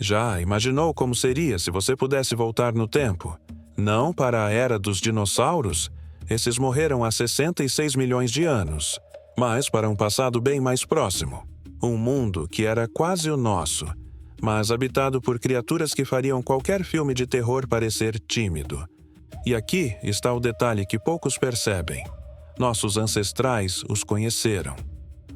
Já imaginou como seria se você pudesse voltar no tempo? Não para a era dos dinossauros, esses morreram há 66 milhões de anos, mas para um passado bem mais próximo. Um mundo que era quase o nosso, mas habitado por criaturas que fariam qualquer filme de terror parecer tímido. E aqui está o detalhe que poucos percebem. Nossos ancestrais os conheceram.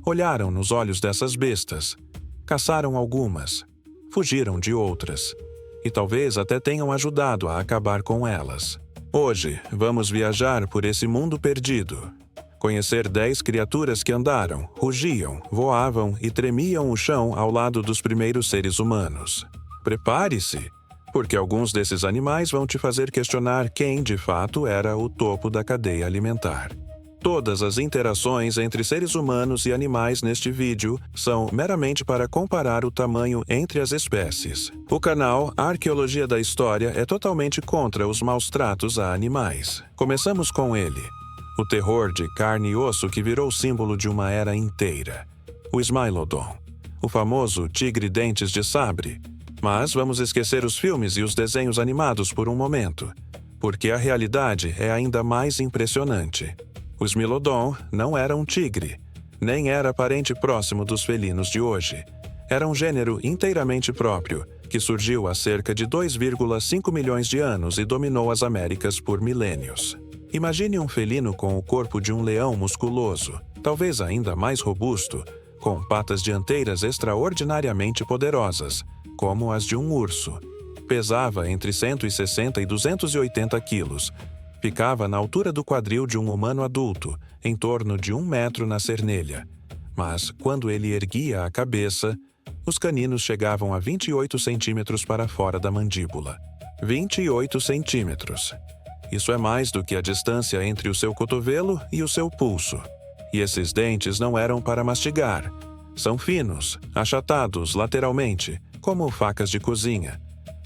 Olharam nos olhos dessas bestas, caçaram algumas, fugiram de outras, e talvez até tenham ajudado a acabar com elas. Hoje, vamos viajar por esse mundo perdido. Conhecer 10 criaturas que andaram, rugiam, voavam e tremiam o chão ao lado dos primeiros seres humanos. Prepare-se, porque alguns desses animais vão te fazer questionar quem, de fato, era o topo da cadeia alimentar. Todas as interações entre seres humanos e animais neste vídeo são meramente para comparar o tamanho entre as espécies. O canal Arqueologia da História é totalmente contra os maus tratos a animais. Começamos com ele, o terror de carne e osso que virou símbolo de uma era inteira, o Smilodon, o famoso tigre dentes de sabre. Mas vamos esquecer os filmes e os desenhos animados por um momento, porque a realidade é ainda mais impressionante. O Smilodon não era um tigre, nem era parente próximo dos felinos de hoje. Era um gênero inteiramente próprio, que surgiu há cerca de 2,5 milhões de anos e dominou as Américas por milênios. Imagine um felino com o corpo de um leão musculoso, talvez ainda mais robusto, com patas dianteiras extraordinariamente poderosas, como as de um urso. Pesava entre 160 e 280 quilos. Ficava na altura do quadril de um humano adulto, em torno de 1 metro na cernelha. Mas, quando ele erguia a cabeça, os caninos chegavam a 28 centímetros para fora da mandíbula. 28 centímetros. Isso é mais do que a distância entre o seu cotovelo e o seu pulso. E esses dentes não eram para mastigar. São finos, achatados lateralmente, como facas de cozinha.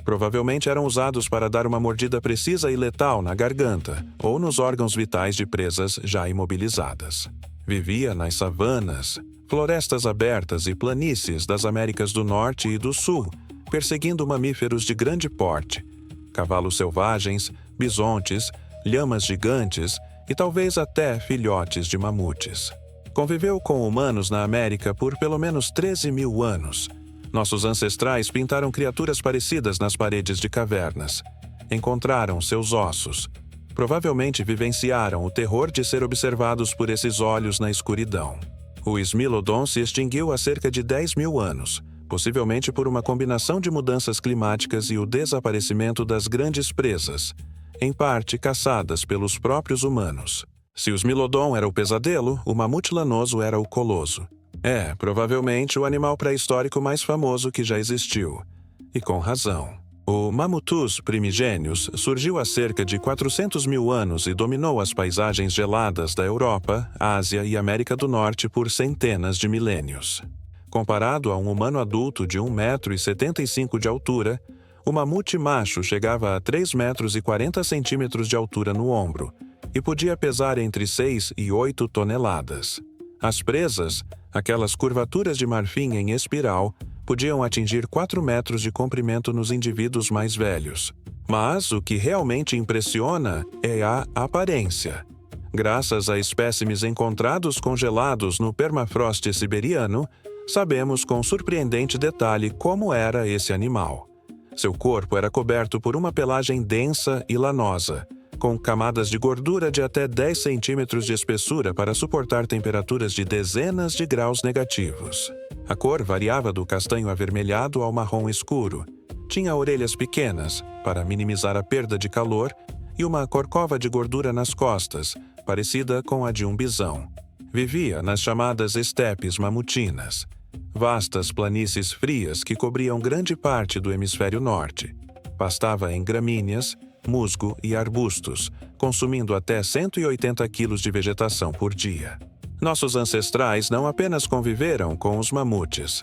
Provavelmente eram usados para dar uma mordida precisa e letal na garganta ou nos órgãos vitais de presas já imobilizadas. Vivia nas savanas, florestas abertas e planícies das Américas do Norte e do Sul, perseguindo mamíferos de grande porte, cavalos selvagens, bisontes, lhamas gigantes e talvez até filhotes de mamutes. Conviveu com humanos na América por pelo menos 13 mil anos. Nossos ancestrais pintaram criaturas parecidas nas paredes de cavernas. Encontraram seus ossos. Provavelmente vivenciaram o terror de ser observados por esses olhos na escuridão. O Smilodon se extinguiu há cerca de 10 mil anos, possivelmente por uma combinação de mudanças climáticas e o desaparecimento das grandes presas, em parte caçadas pelos próprios humanos. Se o Smilodon era o pesadelo, o mamute lanoso era o coloso. É, provavelmente, o animal pré-histórico mais famoso que já existiu. E com razão. O Mammutus primigenius surgiu há cerca de 400 mil anos e dominou as paisagens geladas da Europa, Ásia e América do Norte por centenas de milênios. Comparado a um humano adulto de 1,75 m de altura, o mamute macho chegava a 3,40 m de altura no ombro e podia pesar entre 6 e 8 toneladas. As presas, aquelas curvaturas de marfim em espiral, podiam atingir 4 metros de comprimento nos indivíduos mais velhos. Mas o que realmente impressiona é a aparência. Graças a espécimes encontrados congelados no permafrost siberiano, sabemos com surpreendente detalhe como era esse animal. Seu corpo era coberto por uma pelagem densa e lanosa, com camadas de gordura de até 10 centímetros de espessura para suportar temperaturas de dezenas de graus negativos. A cor variava do castanho avermelhado ao marrom escuro. Tinha orelhas pequenas, para minimizar a perda de calor, e uma corcova de gordura nas costas, parecida com a de um bisão. Vivia nas chamadas estepes mamutinas, vastas planícies frias que cobriam grande parte do hemisfério norte. Pastava em gramíneas, musgo e arbustos, consumindo até 180 quilos de vegetação por dia. Nossos ancestrais não apenas conviveram com os mamutes.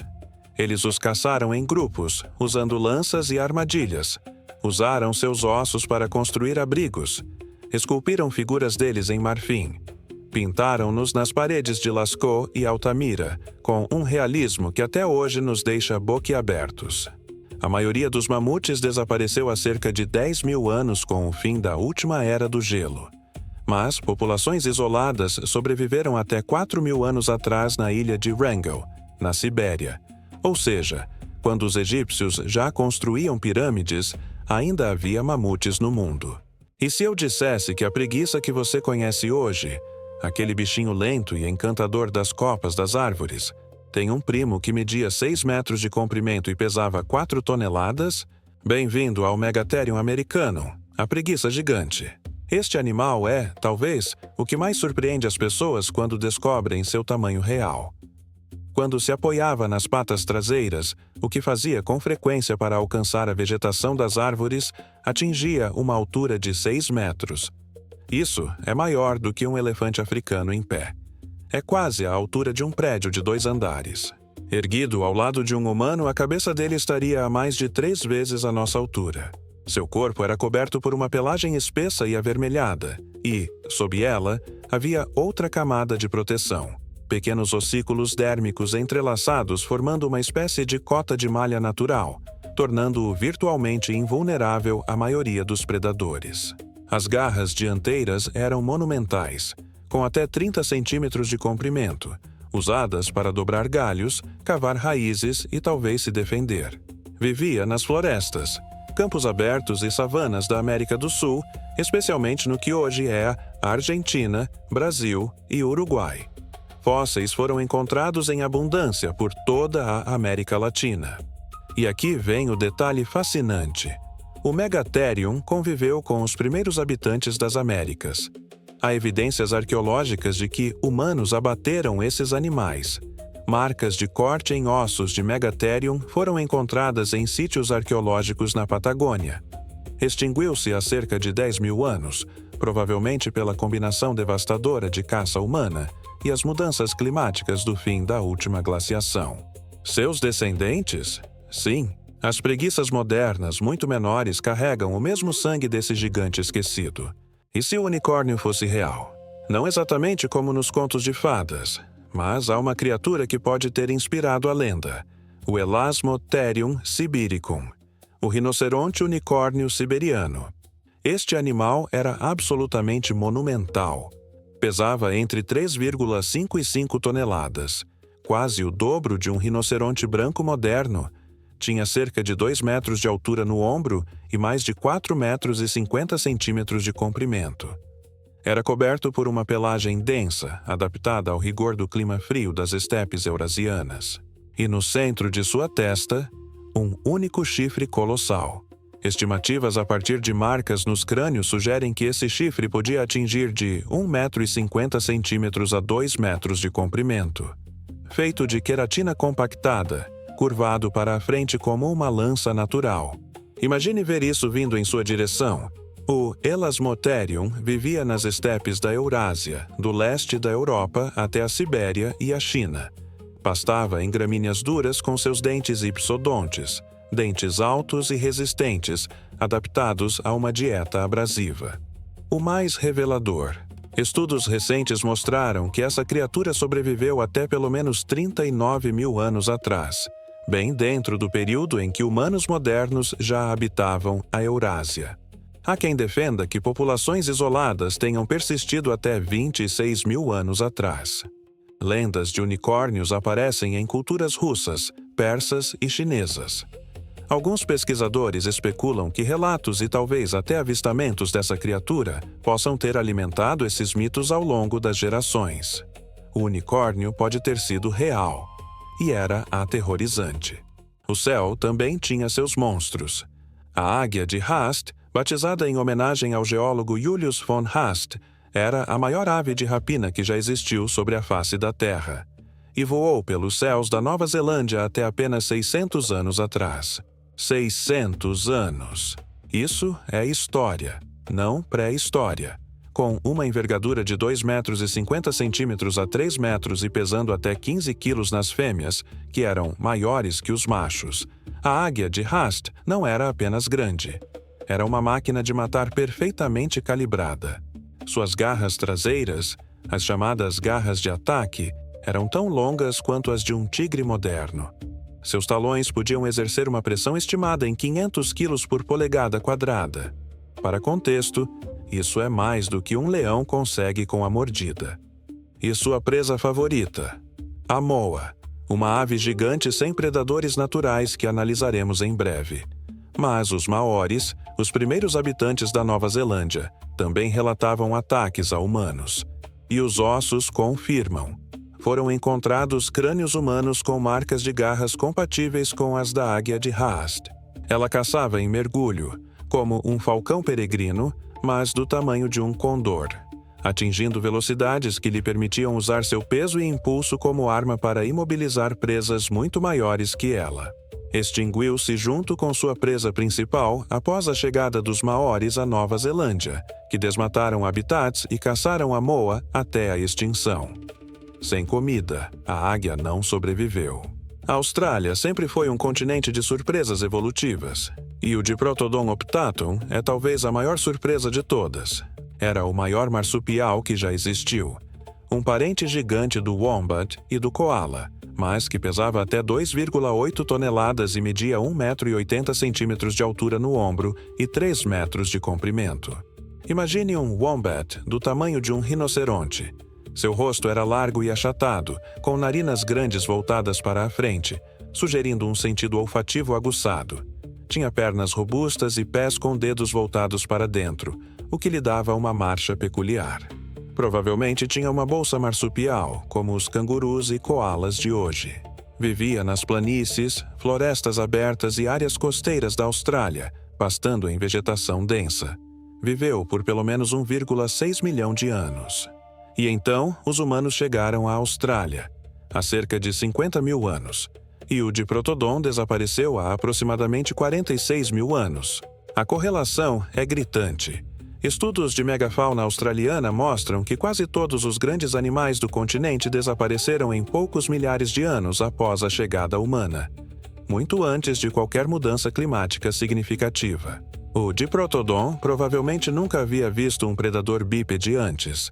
Eles os caçaram em grupos, usando lanças e armadilhas. Usaram seus ossos para construir abrigos. Esculpiram figuras deles em marfim. Pintaram-nos nas paredes de Lascaux e Altamira, com um realismo que até hoje nos deixa boquiabertos. A maioria dos mamutes desapareceu há cerca de 10 mil anos com o fim da última era do gelo. Mas populações isoladas sobreviveram até 4 mil anos atrás na ilha de Wrangel, na Sibéria. Ou seja, quando os egípcios já construíam pirâmides, ainda havia mamutes no mundo. E se eu dissesse que a preguiça que você conhece hoje, aquele bichinho lento e encantador das copas das árvores, tem um primo que media 6 metros de comprimento e pesava 4 toneladas? Bem-vindo ao Megatherium americano, a preguiça gigante. Este animal é, talvez, o que mais surpreende as pessoas quando descobrem seu tamanho real. Quando se apoiava nas patas traseiras, o que fazia com frequência para alcançar a vegetação das árvores, atingia uma altura de 6 metros. Isso é maior do que um elefante africano em pé. É quase a altura de um prédio de 2 andares. Erguido ao lado de um humano, a cabeça dele estaria a mais de 3 vezes a nossa altura. Seu corpo era coberto por uma pelagem espessa e avermelhada, e, sob ela, havia outra camada de proteção. Pequenos ossículos dérmicos entrelaçados formando uma espécie de cota de malha natural, tornando-o virtualmente invulnerável à maioria dos predadores. As garras dianteiras eram monumentais, com até 30 centímetros de comprimento, usadas para dobrar galhos, cavar raízes e talvez se defender. Vivia nas florestas, campos abertos e savanas da América do Sul, especialmente no que hoje é a Argentina, Brasil e Uruguai. Fósseis foram encontrados em abundância por toda a América Latina. E aqui vem o detalhe fascinante. O Megatherium conviveu com os primeiros habitantes das Américas. Há evidências arqueológicas de que humanos abateram esses animais. Marcas de corte em ossos de Megatherium foram encontradas em sítios arqueológicos na Patagônia. Extinguiu-se há cerca de 10 mil anos, provavelmente pela combinação devastadora de caça humana e as mudanças climáticas do fim da última glaciação. Seus descendentes? Sim, as preguiças modernas, muito menores, carregam o mesmo sangue desse gigante esquecido. E se o unicórnio fosse real? Não exatamente como nos contos de fadas, mas há uma criatura que pode ter inspirado a lenda, o Elasmotherium sibiricum, o rinoceronte unicórnio siberiano. Este animal era absolutamente monumental. Pesava entre 3,5 e 5 toneladas, quase o dobro de um rinoceronte branco moderno. Tinha cerca de 2 metros de altura no ombro e mais de 4 metros e 50 centímetros de comprimento. Era coberto por uma pelagem densa, adaptada ao rigor do clima frio das estepes eurasianas. E no centro de sua testa, um único chifre colossal. Estimativas a partir de marcas nos crânios sugerem que esse chifre podia atingir de 1,50 m a 2 metros de comprimento. Feito de queratina compactada, curvado para a frente como uma lança natural. Imagine ver isso vindo em sua direção. O Elasmotherium vivia nas estepes da Eurásia, do leste da Europa até a Sibéria e a China. Pastava em gramíneas duras com seus dentes ipsodontes, dentes altos e resistentes, adaptados a uma dieta abrasiva. O mais revelador. Estudos recentes mostraram que essa criatura sobreviveu até pelo menos 39 mil anos atrás, bem dentro do período em que humanos modernos já habitavam a Eurásia. Há quem defenda que populações isoladas tenham persistido até 26 mil anos atrás. Lendas de unicórnios aparecem em culturas russas, persas e chinesas. Alguns pesquisadores especulam que relatos e talvez até avistamentos dessa criatura possam ter alimentado esses mitos ao longo das gerações. O unicórnio pode ter sido real, e era aterrorizante. O céu também tinha seus monstros. A águia de Haast, batizada em homenagem ao geólogo Julius von Haast, era a maior ave de rapina que já existiu sobre a face da Terra, e voou pelos céus da Nova Zelândia até apenas 600 anos atrás. 600 anos. Isso é história, não pré-história. Com uma envergadura de 2,50 m a 3 metros e pesando até 15 quilos nas fêmeas, que eram maiores que os machos, a águia de Haast não era apenas grande. Era uma máquina de matar perfeitamente calibrada. Suas garras traseiras, as chamadas garras de ataque, eram tão longas quanto as de um tigre moderno. Seus talões podiam exercer uma pressão estimada em 500 quilos por polegada quadrada. Para contexto, isso é mais do que um leão consegue com a mordida. E sua presa favorita? A moa, uma ave gigante sem predadores naturais que analisaremos em breve. Mas os maoris, os primeiros habitantes da Nova Zelândia, também relatavam ataques a humanos. E os ossos confirmam. Foram encontrados crânios humanos com marcas de garras compatíveis com as da águia de Haast. Ela caçava em mergulho, como um falcão peregrino, mas do tamanho de um condor, atingindo velocidades que lhe permitiam usar seu peso e impulso como arma para imobilizar presas muito maiores que ela. Extinguiu-se junto com sua presa principal após a chegada dos maoris à Nova Zelândia, que desmataram habitats e caçaram a moa até a extinção. Sem comida, a águia não sobreviveu. A Austrália sempre foi um continente de surpresas evolutivas, e o Diprotodon optatum é talvez a maior surpresa de todas. Era o maior marsupial que já existiu, um parente gigante do wombat e do koala, mas que pesava até 2,8 toneladas e media 1,80 m de altura no ombro e 3 metros de comprimento. Imagine um wombat do tamanho de um rinoceronte. Seu rosto era largo e achatado, com narinas grandes voltadas para a frente, sugerindo um sentido olfativo aguçado. Tinha pernas robustas e pés com dedos voltados para dentro, o que lhe dava uma marcha peculiar. Provavelmente tinha uma bolsa marsupial, como os cangurus e koalas de hoje. Vivia nas planícies, florestas abertas e áreas costeiras da Austrália, pastando em vegetação densa. Viveu por pelo menos 1,6 milhão de anos. E então, os humanos chegaram à Austrália, há cerca de 50 mil anos, e o Diprotodon desapareceu há aproximadamente 46 mil anos. A correlação é gritante. Estudos de megafauna australiana mostram que quase todos os grandes animais do continente desapareceram em poucos milhares de anos após a chegada humana, muito antes de qualquer mudança climática significativa. O Diprotodon provavelmente nunca havia visto um predador bípede antes.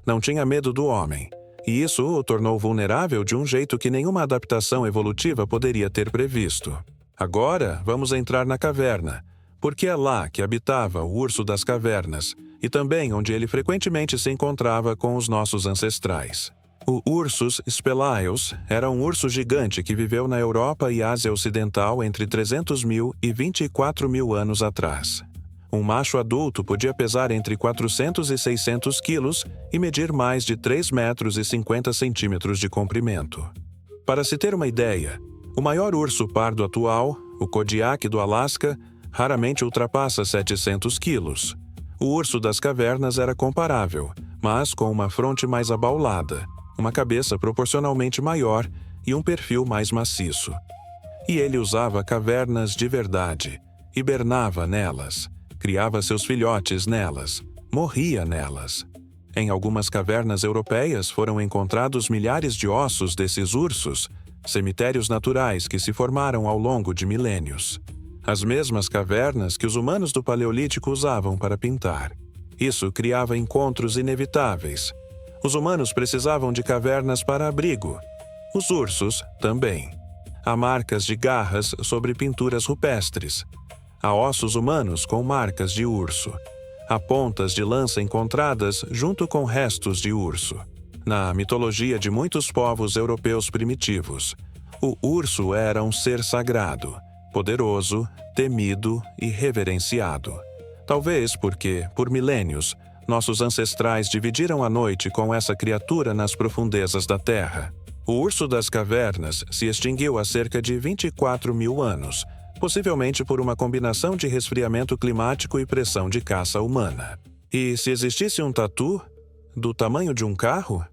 Não tinha medo do homem, e isso o tornou vulnerável de um jeito que nenhuma adaptação evolutiva poderia ter previsto. Agora, vamos entrar na caverna, porque é lá que habitava o urso das cavernas, e também onde ele frequentemente se encontrava com os nossos ancestrais. O Ursus spelaeus era um urso gigante que viveu na Europa e Ásia Ocidental entre 300 mil e 24 mil anos atrás. Um macho adulto podia pesar entre 400 e 600 quilos e medir mais de 3 metros e 50 centímetros de comprimento. Para se ter uma ideia, o maior urso pardo atual, o Kodiak do Alasca, raramente ultrapassa 700 quilos. O urso das cavernas era comparável, mas com uma fronte mais abaulada, uma cabeça proporcionalmente maior e um perfil mais maciço. E ele usava cavernas de verdade, hibernava nelas, criava seus filhotes nelas, morria nelas. Em algumas cavernas europeias foram encontrados milhares de ossos desses ursos, cemitérios naturais que se formaram ao longo de milênios. As mesmas cavernas que os humanos do Paleolítico usavam para pintar. Isso criava encontros inevitáveis. Os humanos precisavam de cavernas para abrigo. Os ursos também. Há marcas de garras sobre pinturas rupestres. Há ossos humanos com marcas de urso. Há pontas de lança encontradas junto com restos de urso. Na mitologia de muitos povos europeus primitivos, o urso era um ser sagrado, poderoso, temido e reverenciado. Talvez porque, por milênios, nossos ancestrais dividiram a noite com essa criatura nas profundezas da terra. O urso das cavernas se extinguiu há cerca de 24 mil anos, possivelmente por uma combinação de resfriamento climático e pressão de caça humana. E se existisse um tatu do tamanho de um carro?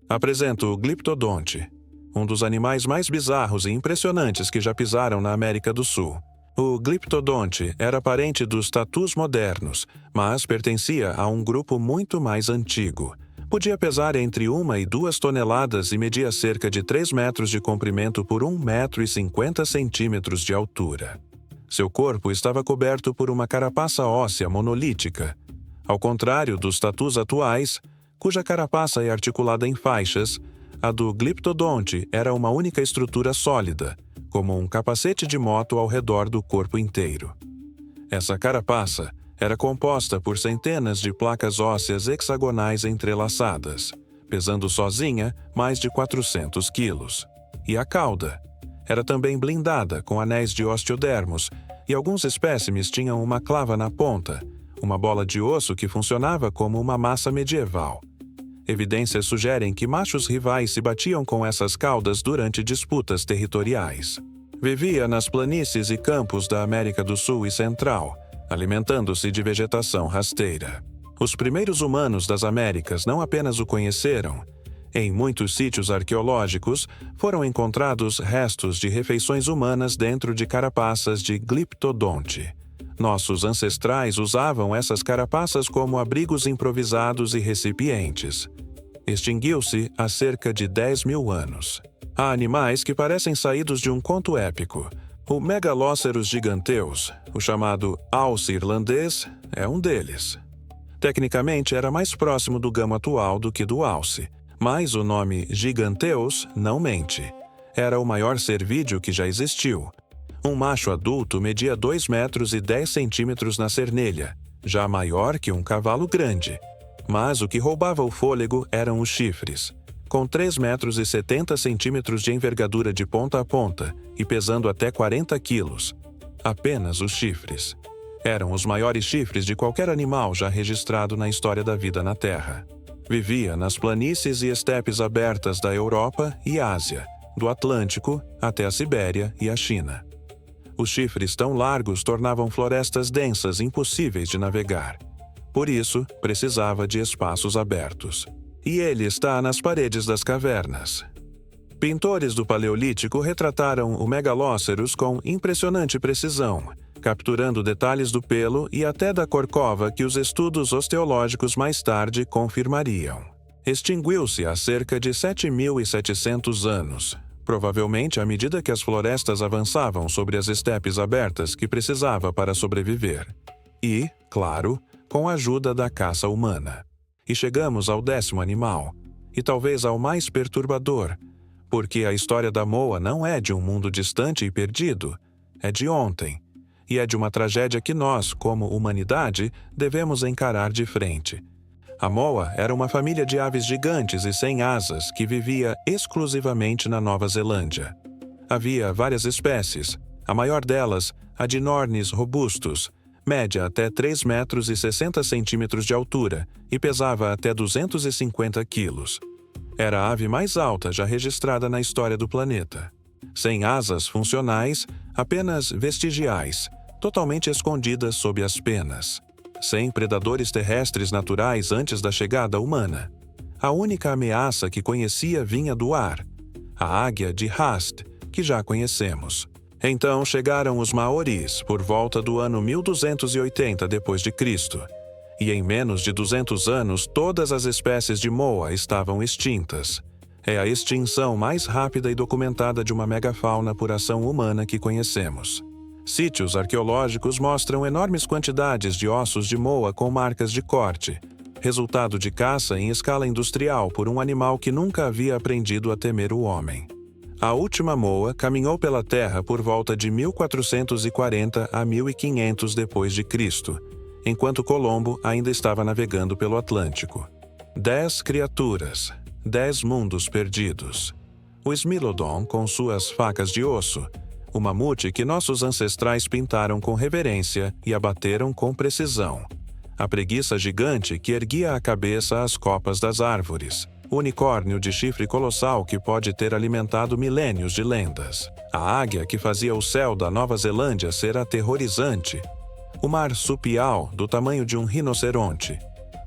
Apresento o Glyptodonte, um dos animais mais bizarros e impressionantes que já pisaram na América do Sul. O Glyptodonte era parente dos tatus modernos, mas pertencia a um grupo muito mais antigo. Podia pesar entre 1 e 2 toneladas e media cerca de 3 metros de comprimento por 1,50 m de altura. Seu corpo estava coberto por uma carapaça óssea monolítica. Ao contrário dos tatus atuais, cuja carapaça é articulada em faixas, a do Glyptodonte era uma única estrutura sólida, como um capacete de moto ao redor do corpo inteiro. Essa carapaça era composta por centenas de placas ósseas hexagonais entrelaçadas, pesando sozinha mais de 400 quilos. E a cauda era também blindada com anéis de osteodermos, e alguns espécimes tinham uma clava na ponta, uma bola de osso que funcionava como uma massa medieval. Evidências sugerem que machos rivais se batiam com essas caudas durante disputas territoriais. Vivia nas planícies e campos da América do Sul e Central, alimentando-se de vegetação rasteira. Os primeiros humanos das Américas não apenas o conheceram. Em muitos sítios arqueológicos, foram encontrados restos de refeições humanas dentro de carapaças de gliptodonte. Nossos ancestrais usavam essas carapaças como abrigos improvisados e recipientes. Extinguiu-se há cerca de 10 mil anos. Há animais que parecem saídos de um conto épico. O Megalóceros giganteus, o chamado alce irlandês, é um deles. Tecnicamente, era mais próximo do gamo atual do que do alce, mas o nome giganteus não mente. Era o maior cervídeo que já existiu. Um macho adulto media 2 metros e 10 centímetros na cernelha, já maior que um cavalo grande. Mas o que roubava o fôlego eram os chifres. Com 3 metros e 70 centímetros de envergadura de ponta a ponta e pesando até 40 quilos. Apenas os chifres. Eram os maiores chifres de qualquer animal já registrado na história da vida na Terra. Vivia nas planícies e estepes abertas da Europa e Ásia, do Atlântico até a Sibéria e a China. Os chifres tão largos tornavam florestas densas impossíveis de navegar. Por isso, precisava de espaços abertos. E ele está nas paredes das cavernas. Pintores do Paleolítico retrataram o Megalóceros com impressionante precisão, capturando detalhes do pelo e até da corcova que os estudos osteológicos mais tarde confirmariam. Extinguiu-se há cerca de 7.700 anos, provavelmente à medida que as florestas avançavam sobre as estepes abertas que precisava para sobreviver. E, claro, com a ajuda da caça humana. E chegamos ao 10º animal, e talvez ao mais perturbador, porque a história da moa não é de um mundo distante e perdido, é de ontem, e é de uma tragédia que nós, como humanidade, devemos encarar de frente. A moa era uma família de aves gigantes e sem asas que vivia exclusivamente na Nova Zelândia. Havia várias espécies, a maior delas, a de Nornis robustus, média até 3 metros e 60 centímetros de altura e pesava até 250 quilos. Era a ave mais alta já registrada na história do planeta. Sem asas funcionais, apenas vestigiais, totalmente escondidas sob as penas. Sem predadores terrestres naturais antes da chegada humana. A única ameaça que conhecia vinha do ar, a águia de Haast, que já conhecemos. Então chegaram os Maoris por volta do ano 1280 d.C., e em menos de 200 anos todas as espécies de moa estavam extintas. É a extinção mais rápida e documentada de uma megafauna por ação humana que conhecemos. Sítios arqueológicos mostram enormes quantidades de ossos de moa com marcas de corte, resultado de caça em escala industrial por um animal que nunca havia aprendido a temer o homem. A última moa caminhou pela Terra por volta de 1440 a 1500 d.C., enquanto Colombo ainda estava navegando pelo Atlântico. 10 criaturas, 10 mundos perdidos. O Smilodon com suas facas de osso, o mamute que nossos ancestrais pintaram com reverência e abateram com precisão. A preguiça gigante que erguia a cabeça às copas das árvores. O unicórnio de chifre colossal que pode ter alimentado milênios de lendas. A águia que fazia o céu da Nova Zelândia ser aterrorizante. O marsupial do tamanho de um rinoceronte.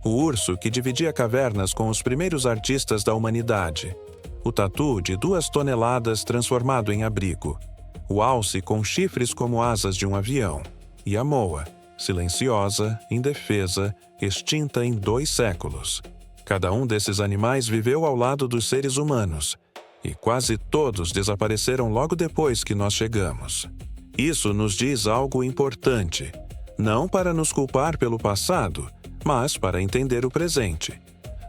O urso que dividia cavernas com os primeiros artistas da humanidade. O tatu de 2 toneladas transformado em abrigo. O alce com chifres como asas de um avião. E a moa, silenciosa, indefesa, extinta em 2 séculos. Cada um desses animais viveu ao lado dos seres humanos, e quase todos desapareceram logo depois que nós chegamos. Isso nos diz algo importante, não para nos culpar pelo passado, mas para entender o presente.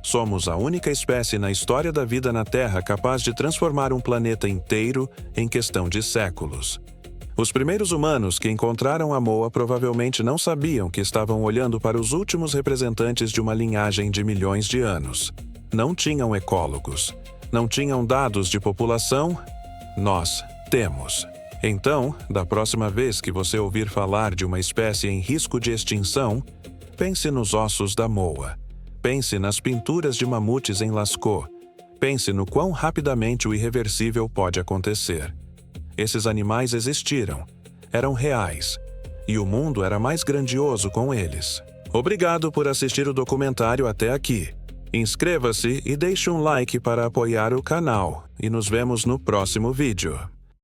Somos a única espécie na história da vida na Terra capaz de transformar um planeta inteiro em questão de séculos. Os primeiros humanos que encontraram a Moa provavelmente não sabiam que estavam olhando para os últimos representantes de uma linhagem de milhões de anos. Não tinham ecólogos. Não tinham dados de população. Nós temos. Então, da próxima vez que você ouvir falar de uma espécie em risco de extinção, pense nos ossos da Moa. Pense nas pinturas de mamutes em Lascaux. Pense no quão rapidamente o irreversível pode acontecer. Esses animais existiram, eram reais, e o mundo era mais grandioso com eles. Obrigado por assistir o documentário até aqui. Inscreva-se e deixe um like para apoiar o canal, e nos vemos no próximo vídeo.